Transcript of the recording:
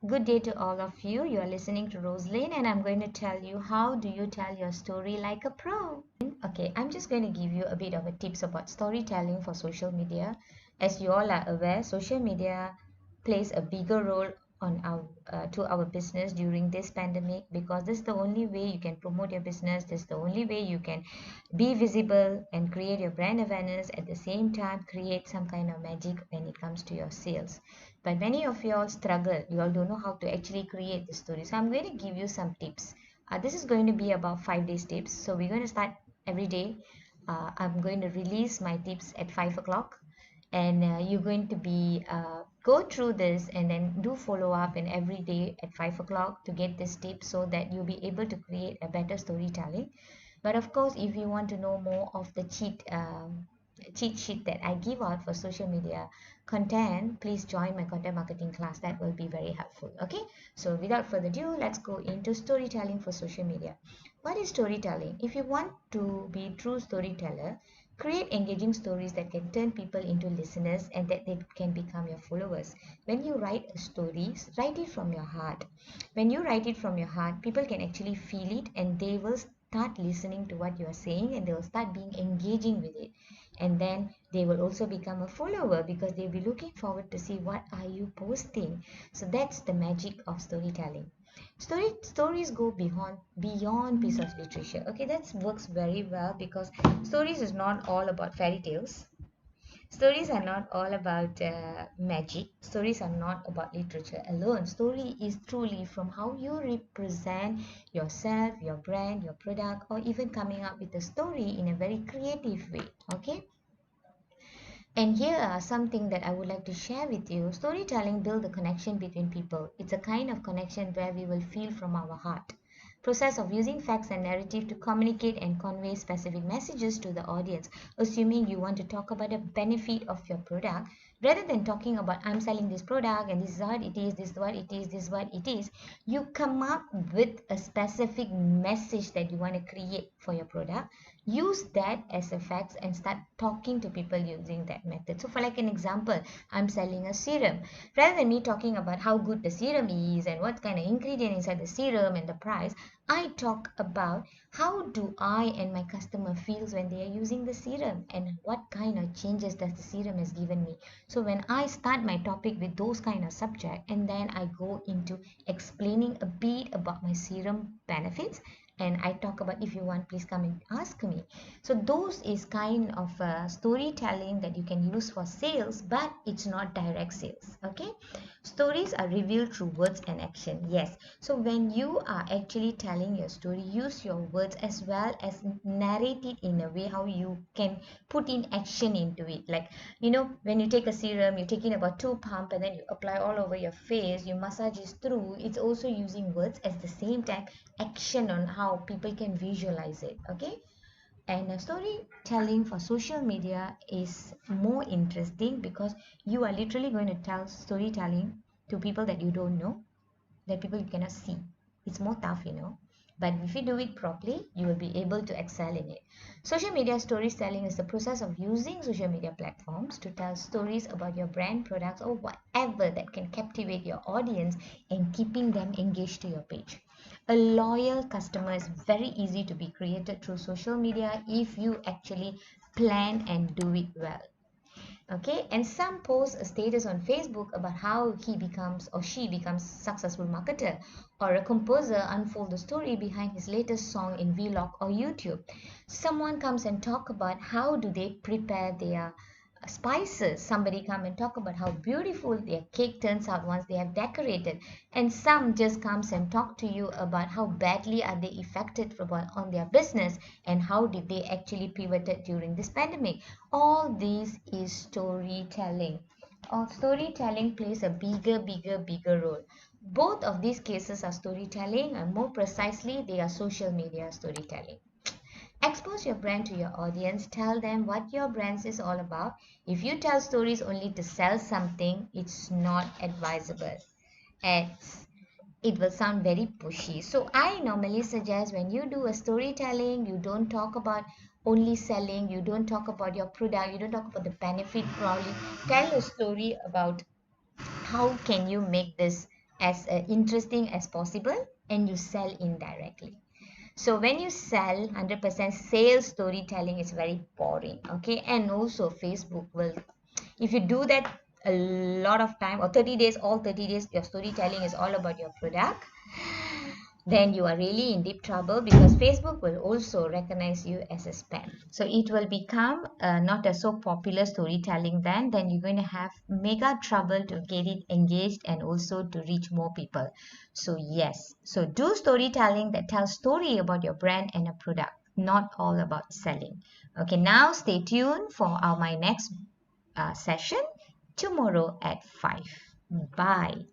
Good day to all of you. You are listening to Rosalind, and I'm going to tell you how do you tell your story like a pro. Okay, I'm just going to give you a bit of a tips about storytelling for social media. As you all are aware, social media plays a bigger role on our to our business during this pandemic, because this is the only way you can promote your business. This is the only way you can be visible and create your brand awareness, at the same time create some kind of magic when it comes to your sales. But many of you all struggle, you all don't know how to actually create the story. So I'm going to give you some tips. This is going to be about 5 days tips. So we're going to start every day. I'm going to release my tips at 5 o'clock, and you're going to be go through this and then do follow up in every day at 5 o'clock to get this tip, so that you'll be able to create a better storytelling. But of course, if you want to know more of the cheat sheet that I give out for social media content, please join my content marketing class. That will be very helpful. Okay, so without further ado, let's go into storytelling for social media. What is storytelling? If you want to be a true storyteller, create engaging stories that can turn people into listeners and that they can become your followers. When you write a story, write it from your heart. When you write it from your heart, people can actually feel it, and they will start listening to what you are saying, and they will start being engaging with it. And then they will also become a follower, because they'll be looking forward to see what are you posting. So that's the magic of storytelling. Stories go beyond piece of literature. Okay, that works very well, because stories is not all about fairy tales. Stories are not all about magic. Stories are not about literature alone. Story is truly from how you represent yourself, your brand, your product, or even coming up with a story in a very creative way. Okay. And here are something that I would like to share with you. Storytelling builds a connection between people. It's a kind of connection where we will feel from our heart. Process of using facts and narrative to communicate and convey specific messages to the audience. Assuming you want to talk about the benefit of your product, rather than talking about I'm selling this product and this is what it is, this is what it is, this is what it is, you come up with a specific message that you want to create for your product. Use that as a fact and start talking to people using that method. So for like an example, I'm selling a serum. Rather than me talking about how good the serum is and what kind of ingredient inside the serum and the price, I talk about how do I and my customer feels when they are using the serum, and what kind of changes does the serum has given me. So when I start my topic with those kind of subject, and then I go into explaining a bit about my serum benefits, and I talk about, if you want, please come and ask me. So those is kind of storytelling that you can use for sales, but it's not direct sales. Okay, stories are revealed through words and action. Yes, so when you are actually telling your story, use your words as well as narrate it in a way how you can put in action into it. Like, when you take a serum, you're taking about 2 pump and then you apply all over your face, you massage it through. It's also using words at the same time action on how people can visualize it. Okay, and storytelling for social media is more interesting, because you are literally going to tell storytelling to people that you don't know, that people you cannot see. It's more tough. But if you do it properly, you will be able to excel in it. Social media storytelling is the process of using social media platforms to tell stories about your brand, products, or whatever that can captivate your audience and keeping them engaged to your page. A loyal customer is very easy to be created through social media if you actually plan and do it well. Okay, and some post a status on Facebook about how he becomes or she becomes successful marketer, or a composer unfold the story behind his latest song in vlog or YouTube. Someone comes and talk about how do they prepare their spices. Somebody come and talk about how beautiful their cake turns out once they have decorated, and some just comes and talk to you about how badly are they affected on their business, and how did they actually pivoted during this pandemic. All this is storytelling. Storytelling plays a bigger role. Both of these cases are storytelling, and more precisely, they are social media storytelling. Expose your brand to your audience. Tell them what your brand is all about. If you tell stories only to sell something, it's not advisable. It's, it will sound very pushy. So I normally suggest, when you do a storytelling, you don't talk about only selling, you don't talk about your product, you don't talk about the benefit. Probably tell a story about how can you make this as interesting as possible, and you sell indirectly. So when you sell 100% sales, storytelling is very boring, okay? And also Facebook will, if you do that a lot of time, or 30 days, all 30 days your storytelling is all about your product, then you are really in deep trouble, because Facebook will also recognize you as a spam. So it will become not a so popular storytelling then you're going to have mega trouble to get it engaged and also to reach more people. So yes, so do storytelling that tells story about your brand and a product, not all about selling. Okay, now stay tuned for my next session tomorrow at 5. Bye.